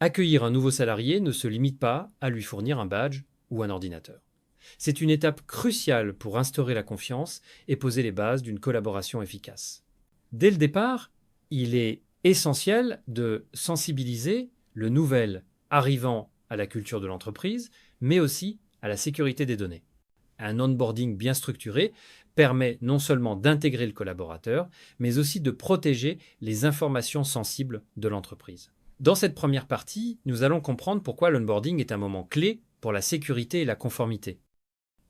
Accueillir un nouveau salarié ne se limite pas à lui fournir un badge ou un ordinateur. C'est une étape cruciale pour instaurer la confiance et poser les bases d'une collaboration efficace. Dès le départ, il est essentiel de sensibiliser le nouvel arrivant à la culture de l'entreprise, mais aussi à la sécurité des données. Un onboarding bien structuré permet non seulement d'intégrer le collaborateur, mais aussi de protéger les informations sensibles de l'entreprise. Dans cette première partie, nous allons comprendre pourquoi l'onboarding est un moment clé pour la sécurité et la conformité.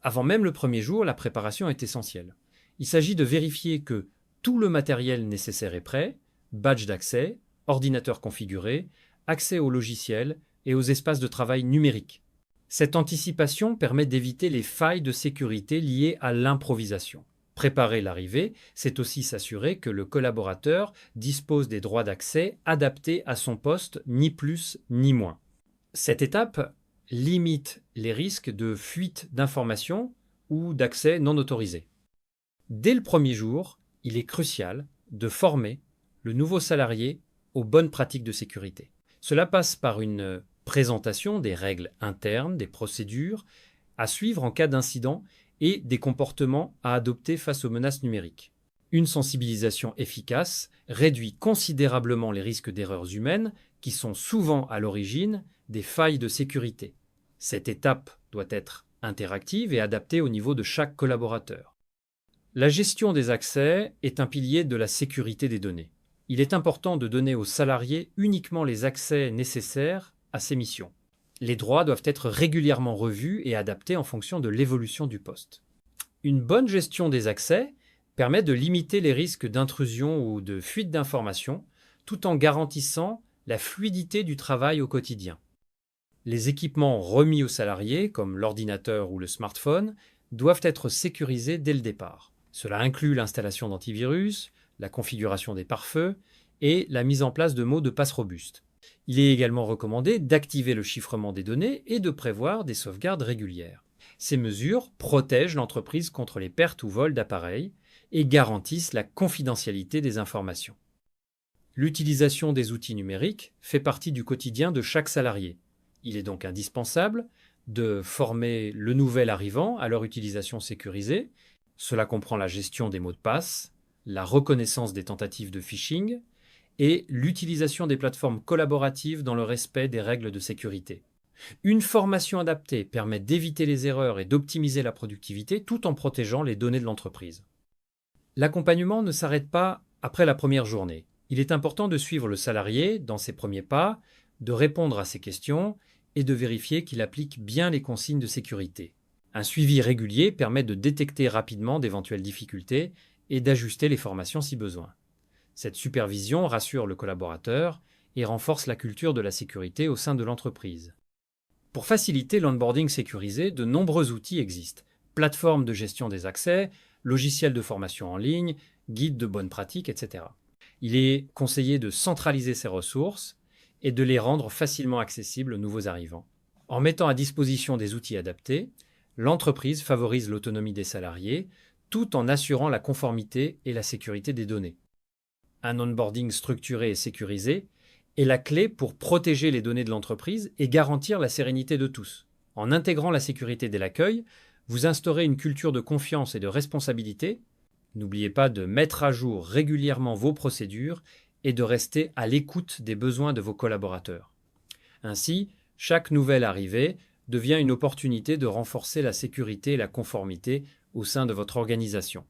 Avant même le premier jour, la préparation est essentielle. Il s'agit de vérifier que tout le matériel nécessaire est prêt, badge d'accès, ordinateur configuré, accès aux logiciels et aux espaces de travail numériques. Cette anticipation permet d'éviter les failles de sécurité liées à l'improvisation. Préparer l'arrivée, c'est aussi s'assurer que le collaborateur dispose des droits d'accès adaptés à son poste, ni plus ni moins. Cette étape limite les risques de fuite d'informations ou d'accès non autorisé. Dès le premier jour, il est crucial de former le nouveau salarié aux bonnes pratiques de sécurité. Cela passe par une présentation des règles internes, des procédures à suivre en cas d'incident et des comportements à adopter face aux menaces numériques. Une sensibilisation efficace réduit considérablement les risques d'erreurs humaines qui sont souvent à l'origine des failles de sécurité. Cette étape doit être interactive et adaptée au niveau de chaque collaborateur. La gestion des accès est un pilier de la sécurité des données. Il est important de donner aux salariés uniquement les accès nécessaires à ces missions. Les droits doivent être régulièrement revus et adaptés en fonction de l'évolution du poste. Une bonne gestion des accès permet de limiter les risques d'intrusion ou de fuite d'informations tout en garantissant la fluidité du travail au quotidien. Les équipements remis aux salariés, comme l'ordinateur ou le smartphone, doivent être sécurisés dès le départ. Cela inclut l'installation d'antivirus, la configuration des pare-feux et la mise en place de mots de passe robustes. Il est également recommandé d'activer le chiffrement des données et de prévoir des sauvegardes régulières. Ces mesures protègent l'entreprise contre les pertes ou vols d'appareils et garantissent la confidentialité des informations. L'utilisation des outils numériques fait partie du quotidien de chaque salarié. Il est donc indispensable de former le nouvel arrivant à leur utilisation sécurisée. Cela comprend la gestion des mots de passe, la reconnaissance des tentatives de phishing et l'utilisation des plateformes collaboratives dans le respect des règles de sécurité. Une formation adaptée permet d'éviter les erreurs et d'optimiser la productivité tout en protégeant les données de l'entreprise. L'accompagnement ne s'arrête pas après la première journée. Il est important de suivre le salarié dans ses premiers pas, de répondre à ses questions et de vérifier qu'il applique bien les consignes de sécurité. Un suivi régulier permet de détecter rapidement d'éventuelles difficultés et d'ajuster les formations si besoin. Cette supervision rassure le collaborateur et renforce la culture de la sécurité au sein de l'entreprise. Pour faciliter l'onboarding sécurisé, de nombreux outils existent. Plateformes de gestion des accès, logiciels de formation en ligne, guides de bonnes pratiques, etc. Il est conseillé de centraliser ces ressources et de les rendre facilement accessibles aux nouveaux arrivants. En mettant à disposition des outils adaptés, l'entreprise favorise l'autonomie des salariés tout en assurant la conformité et la sécurité des données. Un onboarding structuré et sécurisé est la clé pour protéger les données de l'entreprise et garantir la sérénité de tous. En intégrant la sécurité dès l'accueil, vous instaurez une culture de confiance et de responsabilité. N'oubliez pas de mettre à jour régulièrement vos procédures et de rester à l'écoute des besoins de vos collaborateurs. Ainsi, chaque nouvelle arrivée devient une opportunité de renforcer la sécurité et la conformité au sein de votre organisation.